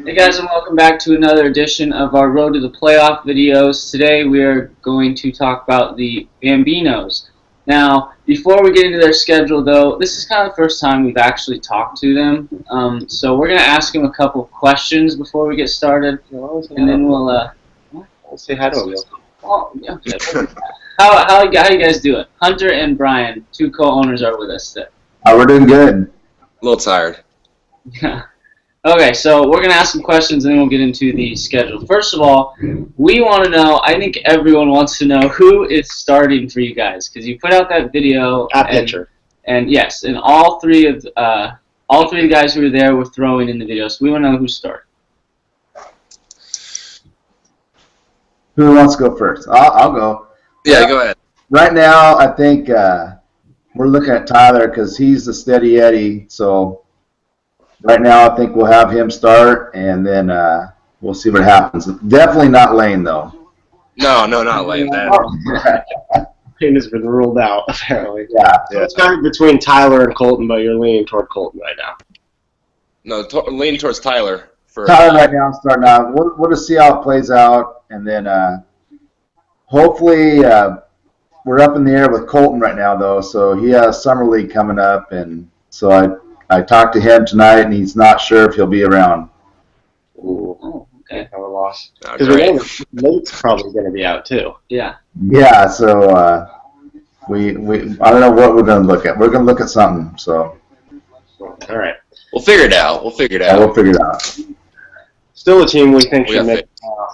Hey guys, and welcome back to another edition of our Road to the Playoff videos. Today we are going to talk about the Bambinos. Now, before we get into their schedule though, this is kind of the first time we've actually talked to them. So we're going to ask them a couple of questions before we get started, and then we'll say hi to them. Oh, okay. How you guys doing? Hunter and Brian, two co-owners, are with us today. We're doing good. A little tired. Yeah. Okay, so we're going to ask some questions and then we'll get into the schedule. First of all, we want to know, I think everyone wants to know, who is starting for you guys, because you put out that video. Pitcher. And yes, and all three of the guys who were there were throwing in the video, so we want to know who started. Who wants to go first? I'll go. Yeah, go ahead. Right now, I think we're looking at Tyler because he's the steady Eddie. So right now, I think we'll have him start, and then we'll see what happens. Definitely not Lane, though. No, not Lane. Lane has been ruled out, apparently. Yeah. So it's kind of between Tyler and Colton, but you're leaning toward Colton right now. No, leaning towards Tyler. Tyler right now is starting out. We'll just see how it plays out, and then hopefully we're up in the air with Colton right now, though. So he has Summer League coming up, and so I talked to him tonight, and he's not sure if he'll be around. Ooh. Oh, okay. Have a loss. Because Nate's probably going to be out, too. Yeah. Yeah, so I don't know what we're going to look at. We're going to look at something, so. All right. We'll figure it out. We'll figure it out. Yeah, we'll figure it out. Still a team we think should make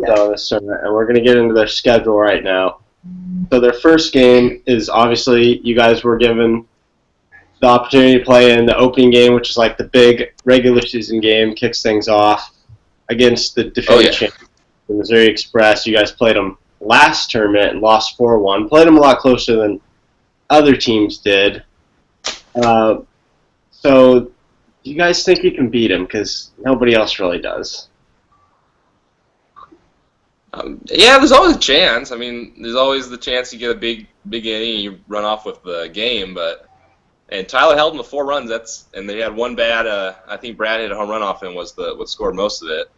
this tournament, and we're going to get into their schedule right now. So their first game is obviously you guys were given the opportunity to play in the opening game, which is like the big regular season game, kicks things off against the defending champions, the Missouri Express. You guys played them last tournament and lost 4-1. Played them a lot closer than other teams did. So you guys think you can beat them? Because nobody else really does. Yeah, there's always a chance. I mean, there's always the chance you get a big inning and you run off with the game. And Tyler held them to 4 runs. And they had one bad. I think Brad hit a home run off him was what scored most of it.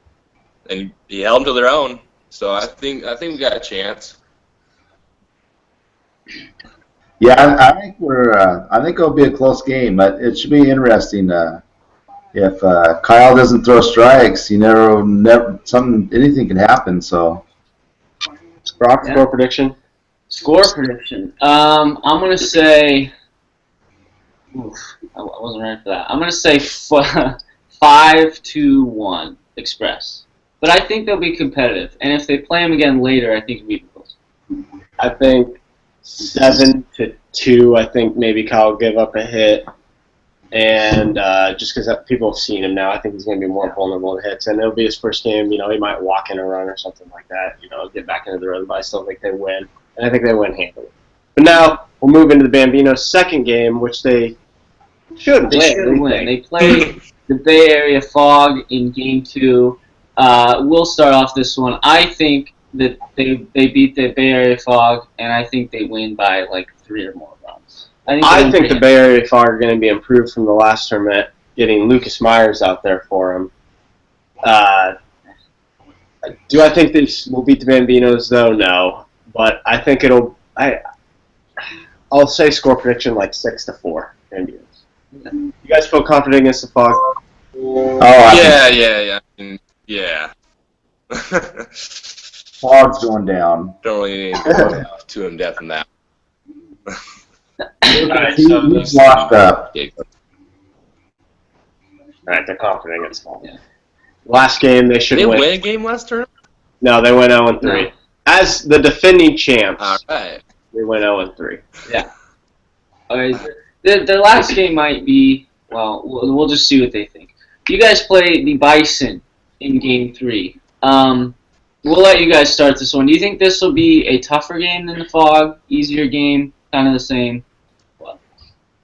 And he held them to their own. So I think we got a chance. Yeah, I think I think it'll be a close game, but it should be interesting. If Kyle doesn't throw strikes, you anything can happen. So, Score prediction. Score prediction. I'm gonna say. Oof, I wasn't ready for that. I'm gonna say 5-1 Express. But I think they'll be competitive, and if they play them again later, I think it'll be close. I think 7-2. I think maybe Kyle will give up a hit. And just because people have seen him now, I think he's going to be more vulnerable to hits. And it'll be his first game. He might walk in a run or something like that. Get back into the rhythm. But I still think they win. And I think they win handily. But now we'll move into the Bambinos' second game, which they should win. They play the Bay Area Fog in Game 2. We'll start off this one. I think that they beat the Bay Area Fog, and I think they win by like 3 or more runs. I think the Bay Area Fog are going to be improved from the last tournament, getting Lucas Myers out there for him. Do I think they will beat the Bambinos, though? No. But I think I'll say score prediction like 6-4 Bambinos. You guys feel confident against the Fog? Yeah. Fog's going down. Don't really need too in depth in that. He's washed up. Alright, they're confident against Fog. Yeah. Last game, they should win. They win. win a game last turn? No, they went 0-3. No. As the defending champs, right. They went 0-3. Yeah. Okay. Their last game might be, well, we'll just see what they think. You guys play the Bison in Game 3. We'll let you guys start this one. Do you think this will be a tougher game than the Fog? Easier game? Kind of the same? What?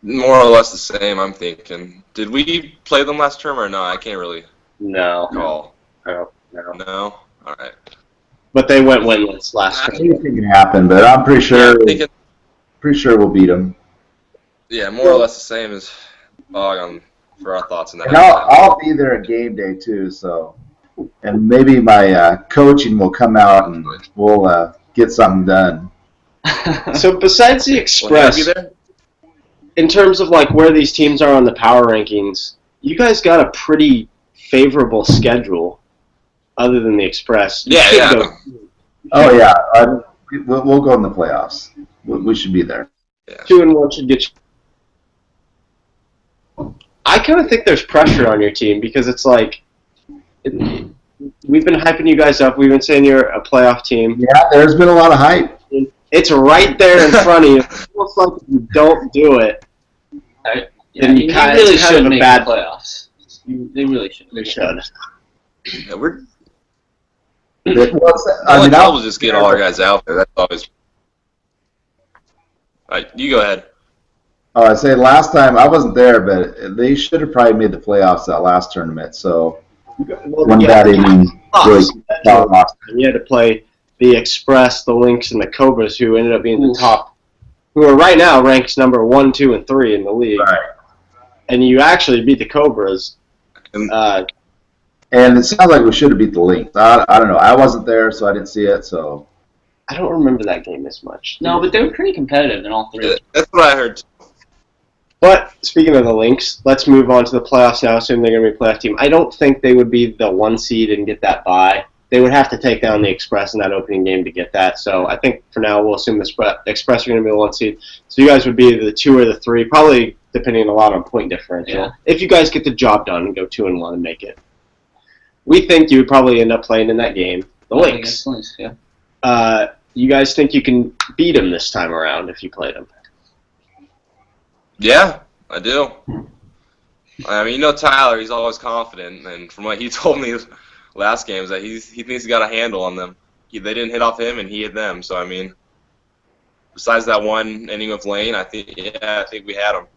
More or less the same, I'm thinking. Did we play them last term or no? I can't really recall. No. No? All right. But they went winless last term. Anything can happen, but I'm pretty sure we'll beat them. Yeah, more or less the same as Fog for our thoughts on that. And I'll be there at game day too, so and maybe my coaching will come out and we'll get something done. So besides the Express, in terms of like where these teams are on the power rankings, you guys got a pretty favorable schedule, other than the Express. Oh yeah, we'll go in the playoffs. We should be there. 2-1 should get you. I kind of think there's pressure on your team because it's like we've been hyping you guys up. We've been saying you're a playoff team. Yeah, there's been a lot of hype. It's right there in front of you. It's almost like if you don't do it, then you really should make the playoffs. They really should. They should. Yeah, we're. I mean, we'll just get all our guys out there. That's always. All right, you go ahead. I say last time I wasn't there, but they should have probably made the playoffs that last tournament. So one bad inning was lost. You had to play the Express, the Lynx, and the Cobras, who ended up being the top, who are right now ranked number 1, 2, and 3 in the league. Right. And you actually beat the Cobras. And it sounds like we should have beat the Lynx. I don't know. I wasn't there, so I didn't see it. So I don't remember that game as much. No, but they were pretty competitive in all three. That's what I heard. But speaking of the Lynx, let's move on to the playoffs now. Assuming they're going to be a playoff team, I don't think they would be the 1 seed and get that bye. They would have to take down the Express in that opening game to get that. So I think for now we'll assume the Express are going to be the 1 seed. So you guys would be the 2 or the 3, probably depending a lot on point differential. Yeah. If you guys get the job done and go 2-1 and make it, we think you would probably end up playing in that game. The Lynx. Yeah. You guys think you can beat them this time around if you played them? Yeah, I do. I mean, you know Tyler, he's always confident, and from what he told me last game is that he thinks he's got a handle on them. They didn't hit off him, and he hit them. So I mean, besides that one inning with Lane, I think we had him.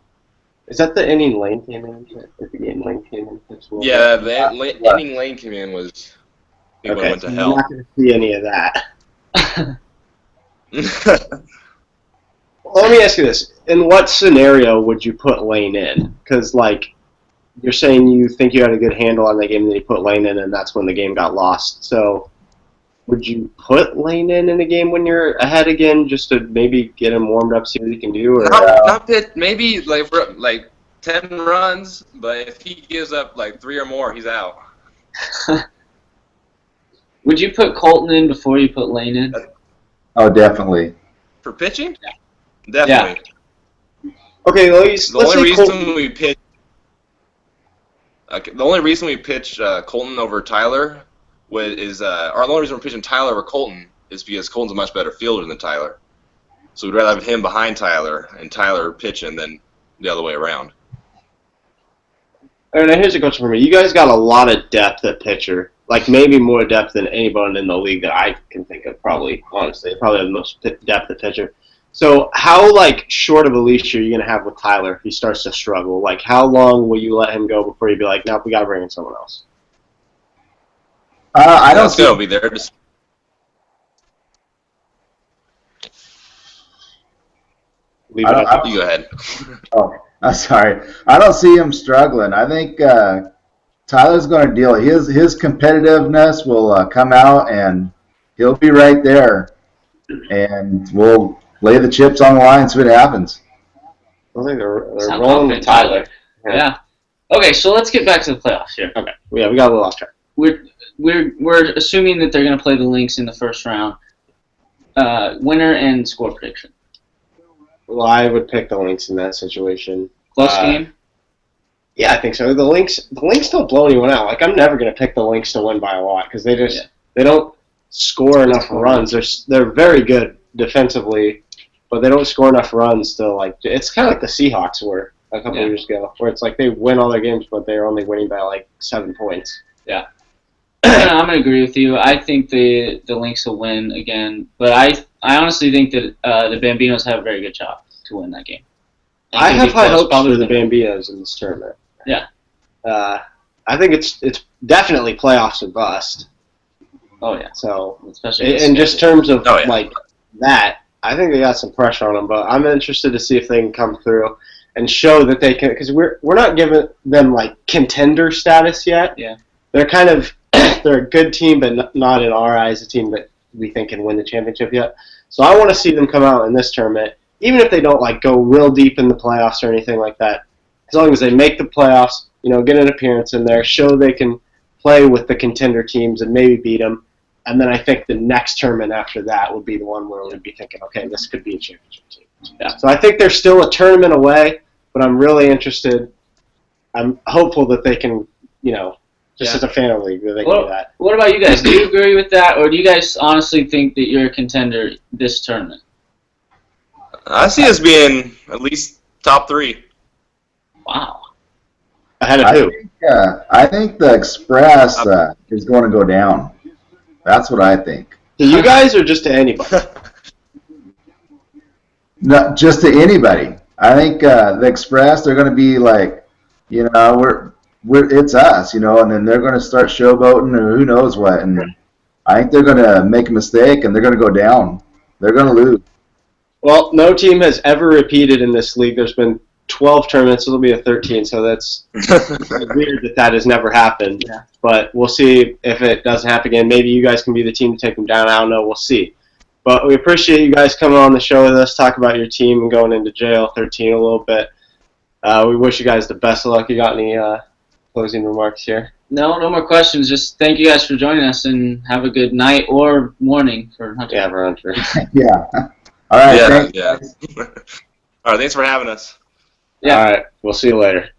Is that the inning Lane came in? The game Lane came in? Yeah, the inning Lane came in was. It went to hell. You're not going to see any of that. Well, let me ask you this: in what scenario would you put Lane in? Because, like, you're saying you think you had a good handle on that game, and then you put Lane in, and that's when the game got lost. So, would you put Lane in a game when you're ahead again, just to maybe get him warmed up, see what he can do? Or not that maybe like 10 runs, but if he gives up like 3 or more, he's out. Would you put Colton in before you put Lane in? Oh, definitely. For pitching? Yeah. Definitely. Yeah. Okay, the only reason we pitched Colton over Tyler or the only reason we're pitching Tyler over Colton is because Colton's a much better fielder than Tyler. So we'd rather have him behind Tyler and Tyler pitching than the other way around. All right, now here's a question for me. You guys got a lot of depth at pitcher. Like, maybe more depth than anyone in the league that I can think of, probably, honestly. Probably have the most depth at pitcher. So how, like, short of a leash are you going to have with Tyler if he starts to struggle? Like, how long will you let him go before you be like, nope, we got to bring in someone else? I don't see... He'll be there. You go ahead. Oh, I'm sorry. I don't see him struggling. I think Tyler's going to deal. His competitiveness will come out, and he'll be right there. And we'll lay the chips on the line and see what happens. I think they're rolling with Tyler. Yeah. Okay, so let's get back to the playoffs here. Okay. Yeah, we got a little off track. We're assuming that they're going to play the Lynx in the first round. Winner and score prediction. Well, I would pick the Lynx in that situation. Close game? Yeah, I think so. The Lynx don't blow anyone out. Like, I'm never going to pick the Lynx to win by a lot because they don't score enough runs. They're very good defensively, but they don't score enough runs to, like, it's kind of like the Seahawks were a couple of years ago, where it's like they win all their games, but they're only winning by, like, 7 points. Yeah. I'm going to agree with you. I think the Lynx will win again, but I honestly think that the Bambinos have a very good shot to win that game. I have high hopes for the Bambinos in this tournament. Yeah. I think it's definitely playoffs or bust. Oh, yeah. So, especially in just terms of, like, that, I think they got some pressure on them, but I'm interested to see if they can come through and show that they can, because we're not giving them, like, contender status yet. Yeah. They're kind of they're a good team, but not in our eyes a team that we think can win the championship yet. So I want to see them come out in this tournament, even if they don't like go real deep in the playoffs or anything like that. As long as they make the playoffs, get an appearance in there, show they can play with the contender teams and maybe beat them. And then I think the next tournament after that would be the one where we'd be thinking, okay, this could be a championship team. Yeah. So I think they're still a tournament away, but I'm really interested. I'm hopeful that they can, just as a fan of the league, that they can do that. What about you guys? Do you agree with that, or do you guys honestly think that you're a contender this tournament? I see us being at least top 3. Wow. Ahead of who? I think the Express is going to go down. That's what I think. To you guys or just to anybody? No, just to anybody. I think the Express, they're going to be like, it's us, and then they're going to start showboating or who knows what. And I think they're going to make a mistake and they're going to go down. They're going to lose. Well, no team has ever repeated in this league. There's been 12 tournaments. It'll be a 13, so that's weird that has never happened. Yeah. But we'll see if it doesn't happen again. Maybe you guys can be the team to take them down. I don't know. We'll see. But we appreciate you guys coming on the show with us, talk about your team and going into JAL 13 a little bit. We wish you guys the best of luck. You got any closing remarks here? No more questions. Just thank you guys for joining us, and have a good night or morning for Hunter. Yeah, for Hunter. Yeah. All right. Yeah. All right. Thanks for having us. Yeah. All right. We'll see you later.